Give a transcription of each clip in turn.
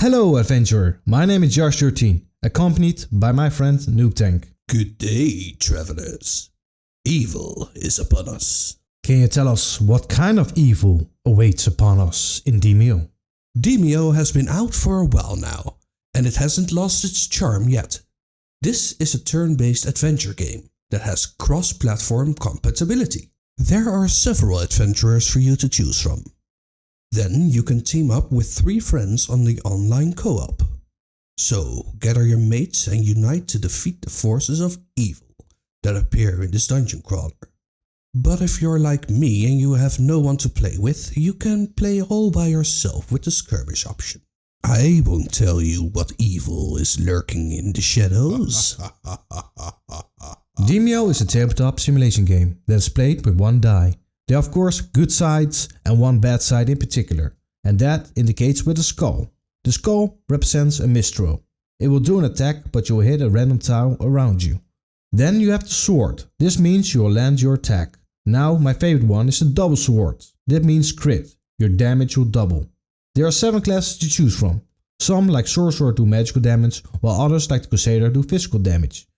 Hello adventurer, my name is Josh13, accompanied by my friend Noobtank. Good day, travelers. Evil is upon us. Can you tell us what kind of evil awaits upon us in Demeo? Demeo has been out for a while now, and it hasn't lost its charm yet. This is a turn-based adventure game that has cross-platform compatibility. There are several adventurers for you to choose from. Then you can team up with 3 friends on the online co-op. So gather your mates and unite to defeat the forces of evil that appear in this dungeon crawler. But if you're like me and you have no one to play with, you can play all by yourself with the skirmish option. I won't tell you what evil is lurking in the shadows. Demeo is a tabletop simulation game that is played with 1 die. There are of course good sides and 1 bad side in particular, and that indicates with a skull. The skull represents a mistral. It will do an attack, but you will hit a random tile around you. Then you have the sword. This means you will land your attack. Now my favorite one is the double sword. That means crit. Your damage will double. There are 7 classes to choose from. Some like sorcerer do magical damage, while others like the crusader do physical damage.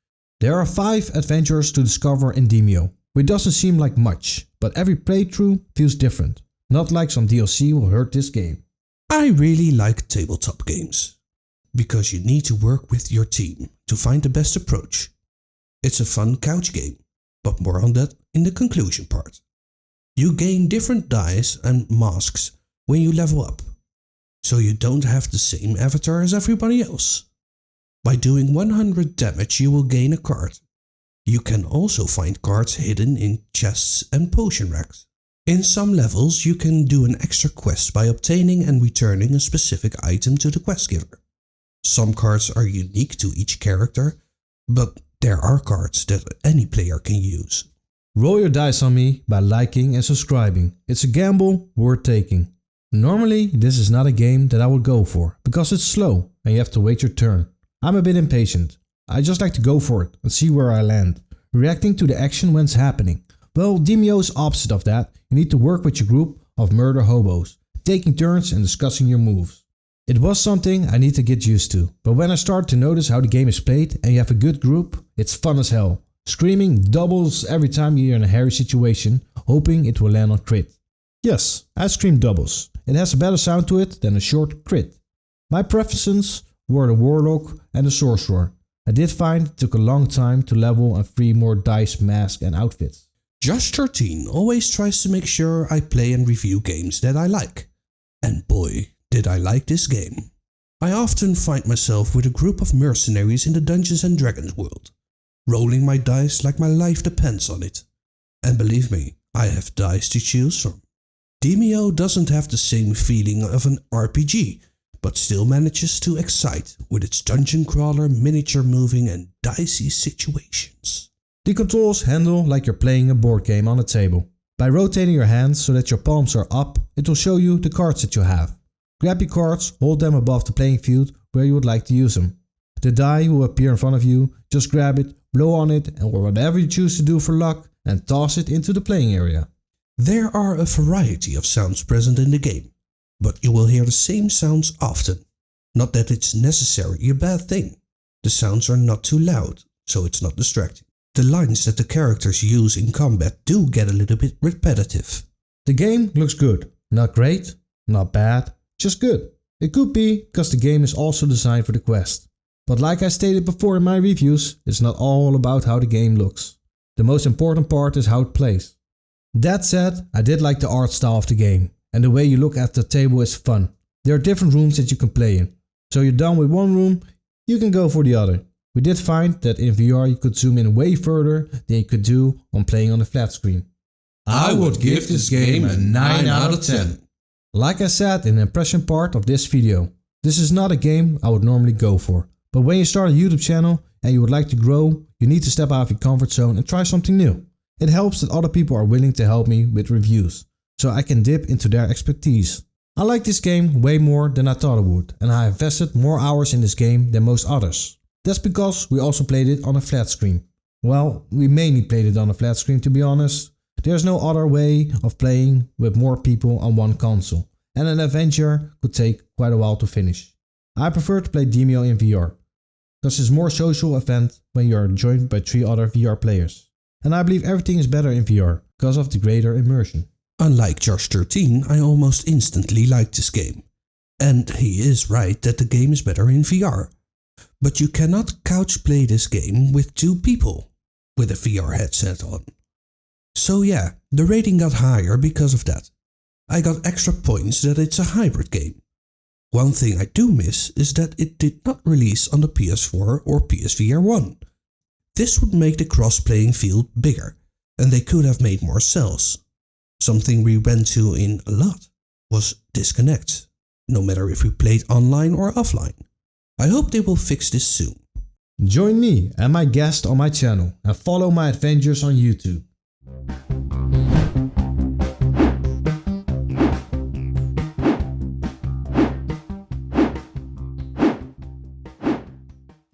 There are 5 adventures to discover in Demeo, which doesn't seem like much, but every playthrough feels different. Not like some DLC will hurt this game. I really like tabletop games, because you need to work with your team to find the best approach. It's a fun couch game, but more on that in the conclusion part. You gain different dice and masks when you level up, so you don't have the same avatar as everybody else. By doing 100 damage you will gain a card. You can also find cards hidden in chests and potion racks. In some levels you can do an extra quest by obtaining and returning a specific item to the quest giver. Some cards are unique to each character, but there are cards that any player can use. Roll your dice on me by liking and subscribing. It's a gamble worth taking. Normally this is not a game that I would go for, because it's slow and you have to wait your turn. I'm a bit impatient. I just like to go for it and see where I land, reacting to the action when it's happening. Well, Demeo is opposite of that. You need to work with your group of murder hobos, taking turns and discussing your moves. It was something I need to get used to, but when I start to notice how the game is played and you have a good group, it's fun as hell. Screaming doubles every time you're in a hairy situation, hoping it will land on crit. Yes, I scream doubles. It has a better sound to it than a short crit. My preferences were the warlock and the sorcerer. I did find it took a long time to level and free more dice, masks and outfits. Josh13 always tries to make sure I play and review games that I like. And boy, did I like this game. I often find myself with a group of mercenaries in the Dungeons and Dragons world, rolling my dice like my life depends on it. And believe me, I have dice to choose from. Demeo doesn't have the same feeling of an RPG, but still manages to excite with its dungeon crawler, miniature moving and dicey situations. The controls handle like you're playing a board game on a table. By rotating your hands so that your palms are up, it will show you the cards that you have. Grab your cards, hold them above the playing field where you would like to use them. The die will appear in front of you, just grab it, blow on it or whatever you choose to do for luck and toss it into the playing area. There are a variety of sounds present in the game, but you will hear the same sounds often. Not that it's necessarily a bad thing. The sounds are not too loud, so it's not distracting. The lines that the characters use in combat do get a little bit repetitive. The game looks good. Not great, not bad, just good. It could be because the game is also designed for the quest. But like I stated before in my reviews, it's not all about how the game looks. The most important part is how it plays. That said, I did like the art style of the game, and the way you look at the table is fun. There are different rooms that you can play in. So you're done with one room, you can go for the other. We did find that in VR you could zoom in way further than you could do on playing on a flat screen. I would give this game a 9 out of 10. Like I said in the impression part of this video, this is not a game I would normally go for. But when you start a YouTube channel and you would like to grow, you need to step out of your comfort zone and try something new. It helps that other people are willing to help me with reviews, so I can dip into their expertise. I like this game way more than I thought I would, and I invested more hours in this game than most others. That's because we also played it on a flat screen. Well, we mainly played it on a flat screen to be honest. There's no other way of playing with more people on one console, and an adventure could take quite a while to finish. I prefer to play Demeo in VR, because it's a more social event when you are joined by 3 other VR players. And I believe everything is better in VR, because of the greater immersion. Unlike Josh13, I almost instantly liked this game. And he is right that the game is better in VR. But you cannot couch play this game with 2 people with a VR headset on. So yeah, the rating got higher because of that. I got extra points that it's a hybrid game. One thing I do miss is that it did not release on the PS4 or PSVR1. This would make the cross-playing field bigger, and they could have made more cells. Something we went to in a lot was disconnect, no matter if we played online or offline. I hope they will fix this soon. Join me and my guest on my channel and follow my adventures on YouTube.